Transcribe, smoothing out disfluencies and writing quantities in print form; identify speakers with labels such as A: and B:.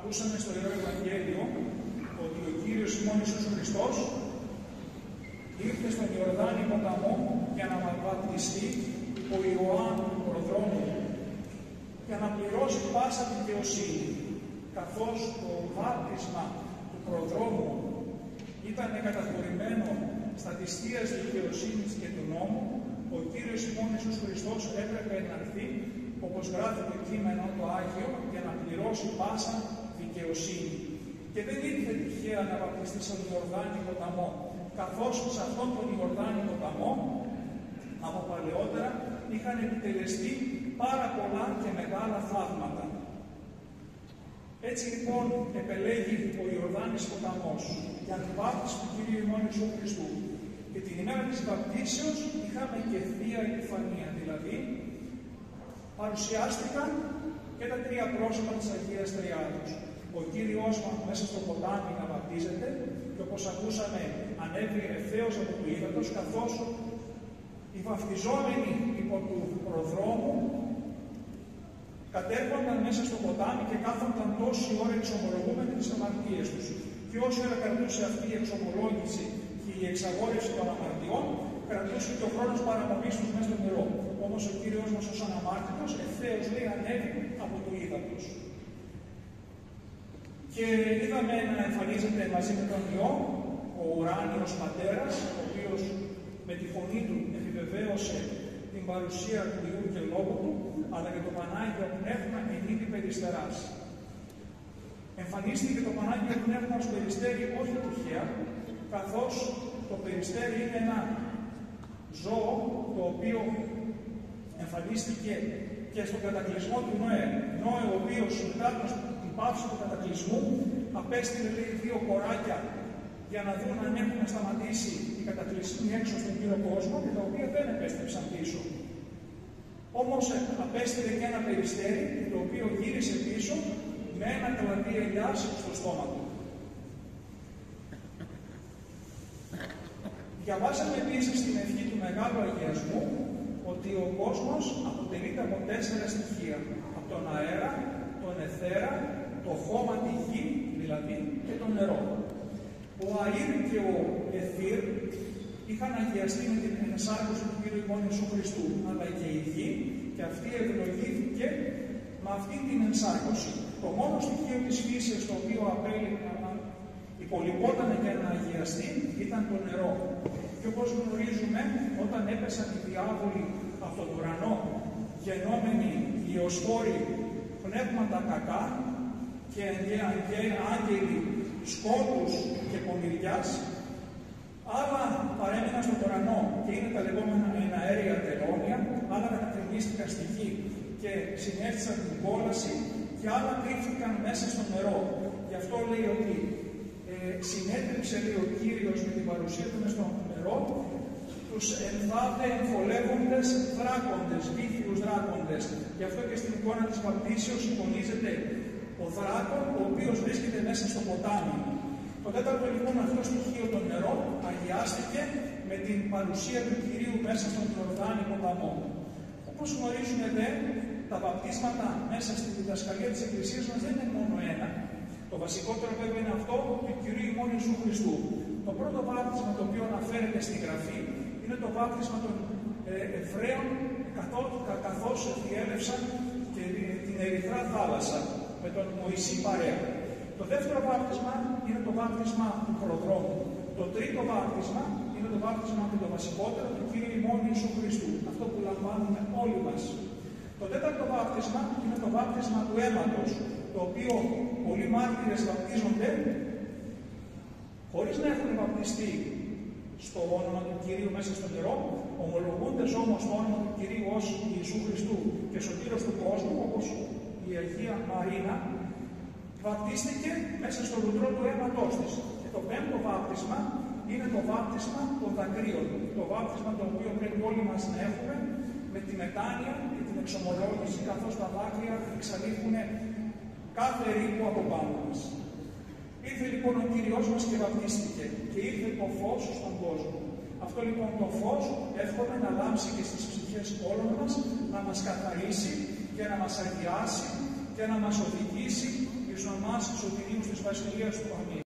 A: Ακούσαμε στο Ιερό Ευαγγέλιο ότι ο Κύριος ημών Ιησούς Χριστός ήρθε στον Ιορδάνη ποταμό για να βαπτιστεί υπό Ιωάννου του προδρόμου, για να πληρώσει πάσα δικαιοσύνη, καθώς το βάπτισμα του προδρόμου ήταν καταχωρημένο στα της Θείας δικαιοσύνης και του νόμου, ο Κύριος ημών Ιησούς Χριστός έπρεπε να έρθει, όπως γράφει το κείμενο το Άγιο, για να πληρώσει πάσα δικαιοσύνη. Και δεν ήρθε τυχαία να βαπτιστεί στον Ιορδάνη ποταμό, καθώς σε αυτόν τον Ιορδάνη ποταμό από παλαιότερα είχαν επιτελεστεί πάρα πολλά και μεγάλα θαύματα. Έτσι λοιπόν επελέγει ο Ιορδάνης ποταμός για την βάπτιση του Κυρίου ημών Ιησού Χριστού. Και την ημέρα της βαπτίσεως είχαμε και Θεία Επιφανία, δηλαδή παρουσιάστηκαν και τα τρία πρόσωπα της Αγίας Τριάδος. Ο Κύριος μας μέσα στο ποτάμι να βαπτίζεται και όπως ακούσαμε ανέβη ευθέως από το ύδατος, καθώς οι βαφτιζόμενοι υπό του προδρόμου κατέρχονταν μέσα στο ποτάμι και κάθονταν τόση ώρα εξομολογούμενοι τις αμαρτίες τους. Και όση ώρα κρατούσε αυτή η εξομολόγηση και η εξαγόρευση των αμαρτιών, κρατούσε και ο χρόνος παραμονής τους μέσα στο νερό. Όμως ο Κύριος μας ως αναμάρτητος ευθέως λέει ανέβη από το ύδατος. Και είδαμε να εμφανίζεται μαζί με τον Υιό ο ουράνιος Πατέρας, ο οποίος με τη φωνή του επιβεβαίωσε την παρουσία του Υιού και Λόγου του, αλλά και το Πανάγιο Πνεύμα εν είδη περιστεράς. Εμφανίστηκε το Πανάγιο Πνεύμα ως περιστέρι όχι τυχαία, καθώς το περιστέρι είναι ένα ζώο το οποίο εμφανίστηκε και στον κατακλυσμό του Νόε. Νόε, ο οποίος μετά την πάυση του κατακλυσμού απέστειλε λέει δύο κοράκια για να δουν αν έχουν σταματήσει οι κατακλυσμοί έξω στον κύριο κόσμο, και τα οποία δεν επέστρεψαν πίσω. Όμως απέστειλε και ένα περιστέρι, το οποίο γύρισε πίσω με ένα κλαδί ελιάς στο στόμα του. Διαβάσαμε επίσης στην ευχή του Μεγάλου Αγιασμού ότι ο κόσμος αποτελείται από 4 στοιχεία. Από τον αέρα, τον αιθέρα, το χώμα, τη γη, δηλαδή και το νερό. Ο αήρ και ο αιθήρ είχαν αγιαστεί με την ενσάρκωση του Κύριου ημών Ιησού Χριστού, αλλά και η γη, και αυτή ευλογήθηκε με αυτή την ενσάρκωση. Το μόνο στοιχείο της φύσης το οποίο υπολοιπόταν για να αγιαστεί ήταν το νερό. Και όπως γνωρίζουμε, όταν έπεσαν οι διάβολοι από τον ουρανό, γενόμενοι ιωσφόροι πνεύματα κακά και άγγελοι σκότους και πονηριάς, άλλα παρέμειναν στον ουρανό και είναι τα λεγόμενα εναέρια τελώνια, άλλα κατακρεμίστηκαν στη γη και συνέφθησαν την κόλαση, και άλλα κρύφθηκαν μέσα στο νερό. Γι' αυτό λέει ότι συνέτριψε λέει ο Κύριος με την παρουσία του μες στο νερό τους ενθάδε εμφολεύοντες δράκοντες, βήθιους δράκοντες. Γι' αυτό και στην εικόνα της βαπτίσεως εικονίζεται ο δράκον, ο οποίος βρίσκεται μέσα στο ποτάμι. Το τέταρτο λοιπόν αυτό στοιχείο, το νερό, αγιάστηκε με την παρουσία του Κυρίου μέσα στον Ιορδάνη ποταμό. Όπως γνωρίζουμε δε, τα βαπτίσματα μέσα στη διδασκαλία της Εκκλησίας μας δεν είναι μόνο ένα. Το βασικότερο βέβαια είναι αυτό του Κυρίου ημών Ιησού Χριστού. Το πρώτο βάπτισμα το οποίο αναφέρεται στη Γραφή είναι το βάπτισμα των Εβραίων καθώς διέλευσαν και την Ερυθρά θάλασσα με τον Μωυσή παρέα. Το δεύτερο βάπτισμα είναι το βάπτισμα του προδρόμου. Το τρίτο βάπτισμα είναι το βάπτισμα και το βασικότερο του Κύριου ημών Ιησού Χριστού. Αυτό που λαμβάνουμε όλοι μας. Το τέταρτο βάπτισμα είναι το βάπτισμα του αίματος, το οποίο πολλοί μάρτυρες βαπτίζονται χωρίς να έχουν βαπτιστεί στο όνομα του Κυρίου μέσα στο νερό, ομολογούντες όμως το όνομα του Κυρίου ως Ιησού Χριστού και σωτήρος του κόσμου, όπως η Αγία Μαρίνα, βαπτίστηκε μέσα στο λουτρό του αίματός της. Και το πέμπτο βάπτισμα είναι το βάπτισμα των δακρύων. Το βάπτισμα το οποίο πρέπει όλοι μας να έχουμε με τη μετάνοια και την εξομολόγηση, καθώς τα δάκρυα εξαλείφουν κάθε ρήπο από πάνω μας. Ήρθε λοιπόν ο Κύριος μας και βαπτίστηκε και ήρθε το φως στον κόσμο. Αυτό λοιπόν το φως εύχομαι να λάμψει και στις ψυχές όλων μας, να μας καθαρίσει και να μας αγιάσει και να μας οδηγήσει εις ονομάς σωτηρίου της Βασιλείας του. Αμήν.